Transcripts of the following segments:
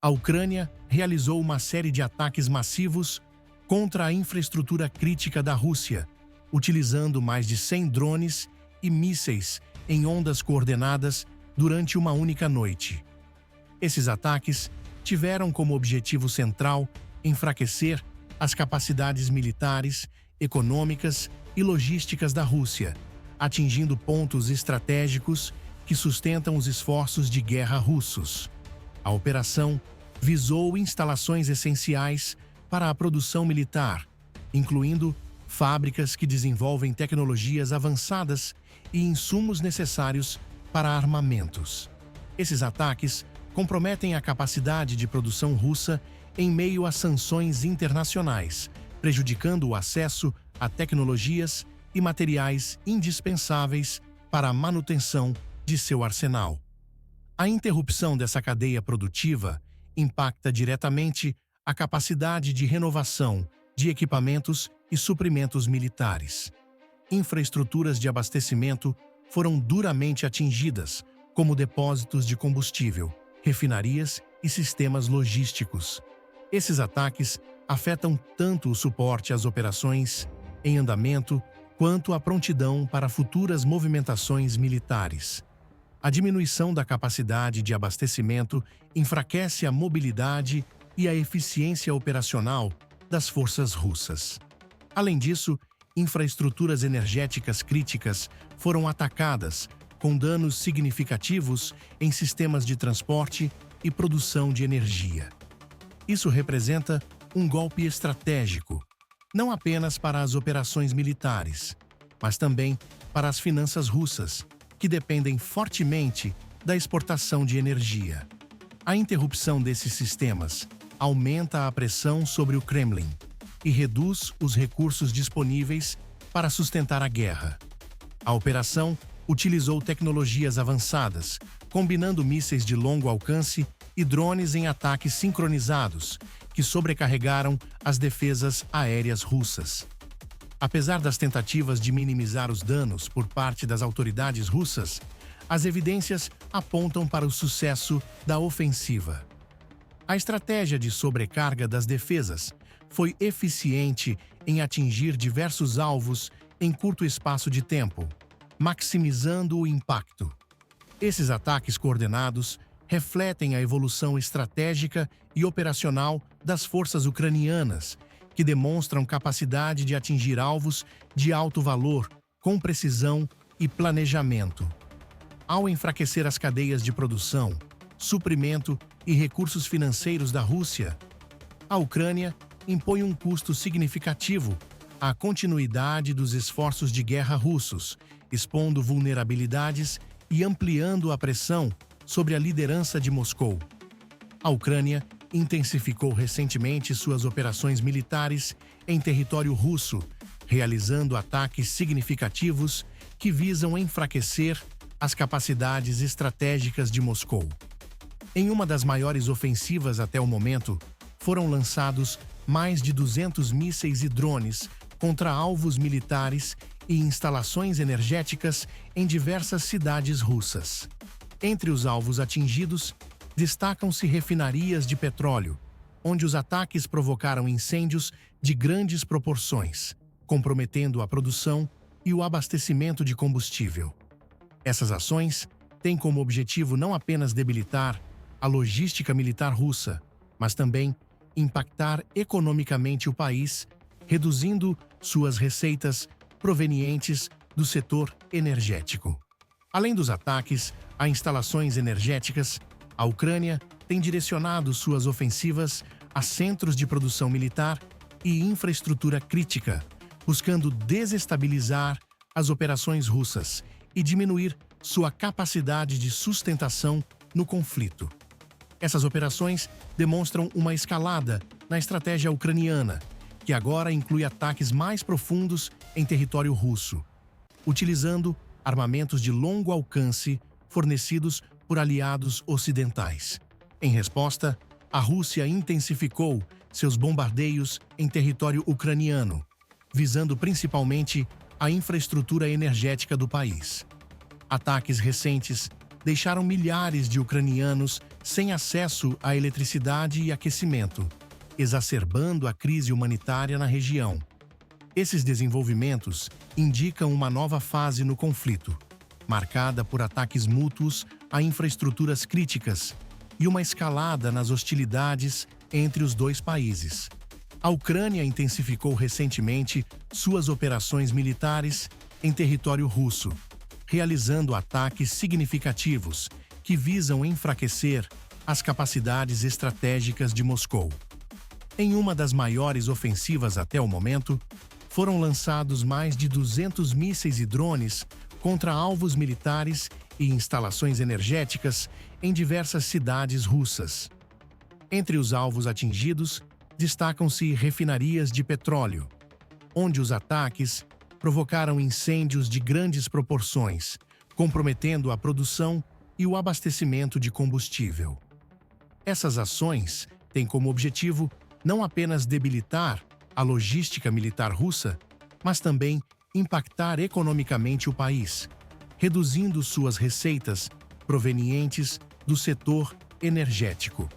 A Ucrânia realizou uma série de ataques massivos contra a infraestrutura crítica da Rússia, utilizando mais de 100 drones e mísseis em ondas coordenadas durante uma única noite. Esses ataques tiveram como objetivo central enfraquecer as capacidades militares, econômicas e logísticas da Rússia, atingindo pontos estratégicos que sustentam os esforços de guerra russos. A operação visou instalações essenciais para a produção militar, incluindo fábricas que desenvolvem tecnologias avançadas e insumos necessários para armamentos. Esses ataques comprometem a capacidade de produção russa em meio a sanções internacionais, prejudicando o acesso a tecnologias e materiais indispensáveis para a manutenção de seu arsenal. A interrupção dessa cadeia produtiva impacta diretamente a capacidade de renovação de equipamentos e suprimentos militares. Infraestruturas de abastecimento foram duramente atingidas, como depósitos de combustível, refinarias e sistemas logísticos. Esses ataques afetam tanto o suporte às operações em andamento quanto a prontidão para futuras movimentações militares. A diminuição da capacidade de abastecimento enfraquece a mobilidade e a eficiência operacional das forças russas. Além disso, infraestruturas energéticas críticas foram atacadas, com danos significativos em sistemas de transporte e produção de energia. Isso representa um golpe estratégico, não apenas para as operações militares, mas também para as finanças russas, que dependem fortemente da exportação de energia. A interrupção desses sistemas aumenta a pressão sobre o Kremlin e reduz os recursos disponíveis para sustentar a guerra. A operação utilizou tecnologias avançadas, combinando mísseis de longo alcance e drones em ataques sincronizados, que sobrecarregaram as defesas aéreas russas. Apesar das tentativas de minimizar os danos por parte das autoridades russas, as evidências apontam para o sucesso da ofensiva. A estratégia de sobrecarga das defesas foi eficiente em atingir diversos alvos em curto espaço de tempo, maximizando o impacto. Esses ataques coordenados refletem a evolução estratégica e operacional das forças ucranianas, que demonstram capacidade de atingir alvos de alto valor, com precisão e planejamento. Ao enfraquecer as cadeias de produção, suprimento e recursos financeiros da Rússia, a Ucrânia impõe um custo significativo à continuidade dos esforços de guerra russos, expondo vulnerabilidades e ampliando a pressão sobre a liderança de Moscou. A Ucrânia intensificou recentemente suas operações militares em território russo, realizando ataques significativos que visam enfraquecer as capacidades estratégicas de Moscou. Em uma das maiores ofensivas até o momento, foram lançados mais de 200 mísseis e drones contra alvos militares e instalações energéticas em diversas cidades russas. Entre os alvos atingidos, destacam-se refinarias de petróleo, onde os ataques provocaram incêndios de grandes proporções, comprometendo a produção e o abastecimento de combustível. Essas ações têm como objetivo não apenas debilitar a logística militar russa, mas também impactar economicamente o país, reduzindo suas receitas provenientes do setor energético. Além dos ataques a instalações energéticas, a Ucrânia tem direcionado suas ofensivas a centros de produção militar e infraestrutura crítica, buscando desestabilizar as operações russas e diminuir sua capacidade de sustentação no conflito. Essas operações demonstram uma escalada na estratégia ucraniana, que agora inclui ataques mais profundos em território russo, utilizando armamentos de longo alcance fornecidos por aliados ocidentais. Em resposta, a Rússia intensificou seus bombardeios em território ucraniano, visando principalmente a infraestrutura energética do país. Ataques recentes deixaram milhares de ucranianos sem acesso à eletricidade e aquecimento, exacerbando a crise humanitária na região. Esses desenvolvimentos indicam uma nova fase no conflito, marcada por ataques mútuos a infraestruturas críticas e uma escalada nas hostilidades entre os dois países. A Ucrânia intensificou recentemente suas operações militares em território russo, realizando ataques significativos que visam enfraquecer as capacidades estratégicas de Moscou. Em uma das maiores ofensivas até o momento, foram lançados mais de 200 mísseis e drones contra alvos militares e instalações energéticas em diversas cidades russas. Entre os alvos atingidos, destacam-se refinarias de petróleo, onde os ataques provocaram incêndios de grandes proporções, comprometendo a produção e o abastecimento de combustível. Essas ações têm como objetivo não apenas debilitar a logística militar russa, mas também impactar economicamente o país, reduzindo suas receitas provenientes do setor energético.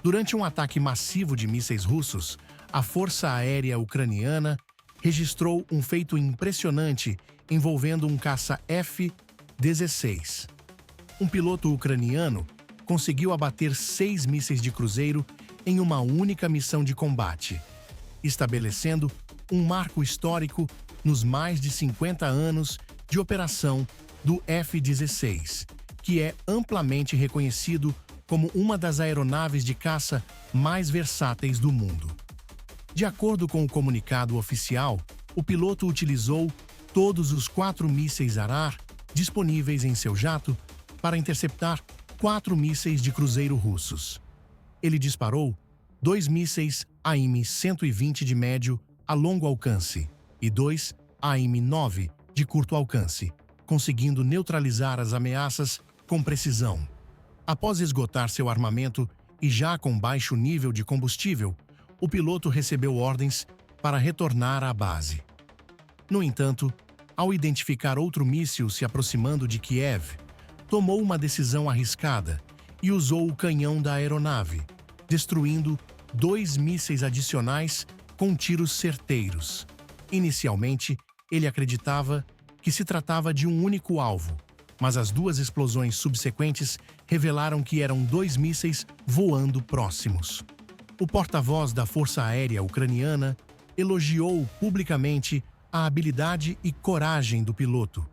Durante um ataque massivo de mísseis russos, a Força Aérea Ucraniana registrou um feito impressionante envolvendo um caça F-16. Um piloto ucraniano conseguiu abater 6 mísseis de cruzeiro em uma única missão de combate, estabelecendo um marco histórico nos mais de 50 anos de operação do F-16, que é amplamente reconhecido como uma das aeronaves de caça mais versáteis do mundo. De acordo com o comunicado oficial, o piloto utilizou todos os 4 mísseis Arar disponíveis em seu jato para interceptar 4 mísseis de cruzeiro russos. Ele disparou 2 mísseis AIM-120 de médio a longo alcance e 2 AIM-9 de curto alcance, conseguindo neutralizar as ameaças com precisão. Após esgotar seu armamento e já com baixo nível de combustível, o piloto recebeu ordens para retornar à base. No entanto, ao identificar outro míssil se aproximando de Kiev, tomou uma decisão arriscada e usou o canhão da aeronave, destruindo 2 mísseis adicionais com tiros certeiros. Inicialmente, ele acreditava que se tratava de um único alvo, mas as 2 explosões subsequentes revelaram que eram 2 mísseis voando próximos. O porta-voz da Força Aérea Ucraniana elogiou publicamente a habilidade e coragem do piloto,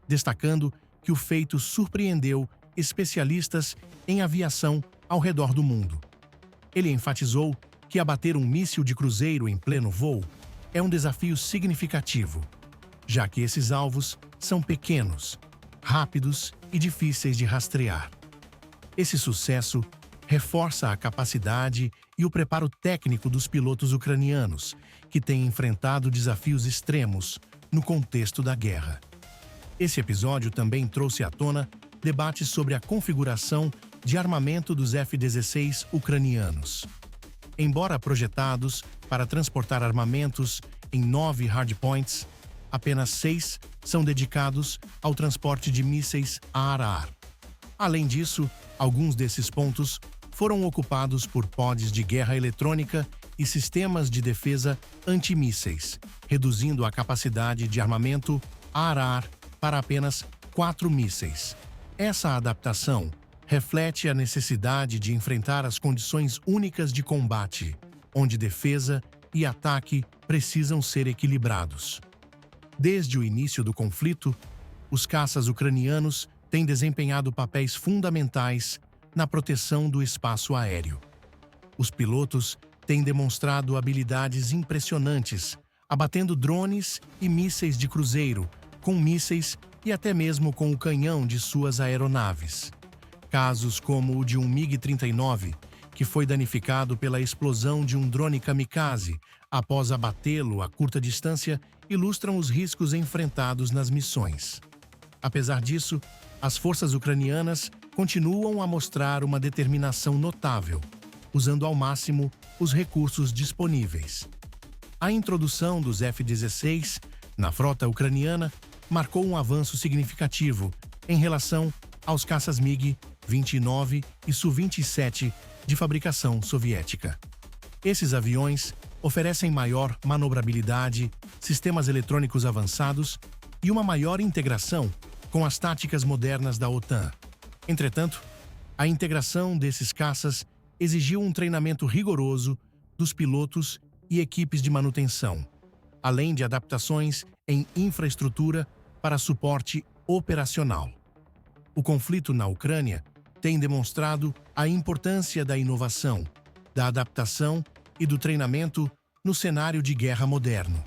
destacando que o feito surpreendeu especialistas em aviação ao redor do mundo. Ele enfatizou que abater um míssil de cruzeiro em pleno voo é um desafio significativo, já que esses alvos são pequenos, rápidos e difíceis de rastrear. Esse sucesso reforça a capacidade e o preparo técnico dos pilotos ucranianos, que têm enfrentado desafios extremos no contexto da guerra. Esse episódio também trouxe à tona debates sobre a configuração de armamento dos F-16 ucranianos. Embora projetados para transportar armamentos em 9 hardpoints, apenas 6 são dedicados ao transporte de mísseis Arar. Além disso, alguns desses pontos foram ocupados por pods de guerra eletrônica e sistemas de defesa antimísseis, reduzindo a capacidade de armamento Arar para apenas 4 mísseis. Essa adaptação reflete a necessidade de enfrentar as condições únicas de combate, onde defesa e ataque precisam ser equilibrados. Desde o início do conflito, os caças ucranianos têm desempenhado papéis fundamentais na proteção do espaço aéreo. Os pilotos têm demonstrado habilidades impressionantes, abatendo drones e mísseis de cruzeiro, com mísseis e até mesmo com o canhão de suas aeronaves. Casos como o de um MiG-39, que foi danificado pela explosão de um drone kamikaze após abatê-lo a curta distância, ilustram os riscos enfrentados nas missões. Apesar disso, as forças ucranianas continuam a mostrar uma determinação notável, usando ao máximo os recursos disponíveis. A introdução dos F-16 na frota ucraniana marcou um avanço significativo em relação aos caças MiG-29 e Su-27 de fabricação soviética. Esses aviões oferecem maior manobrabilidade, sistemas eletrônicos avançados e uma maior integração com as táticas modernas da OTAN. Entretanto, a integração desses caças exigiu um treinamento rigoroso dos pilotos e equipes de manutenção, além de adaptações em infraestrutura para suporte operacional. O conflito na Ucrânia tem demonstrado a importância da inovação, da adaptação e do treinamento no cenário de guerra moderno.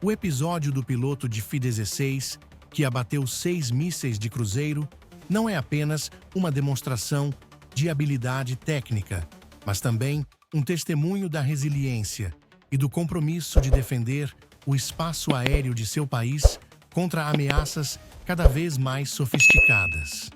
O episódio do piloto de Fi-16, que abateu 6 mísseis de cruzeiro, não é apenas uma demonstração de habilidade técnica, mas também um testemunho da resiliência e do compromisso de defender o espaço aéreo de seu país contra ameaças cada vez mais sofisticadas.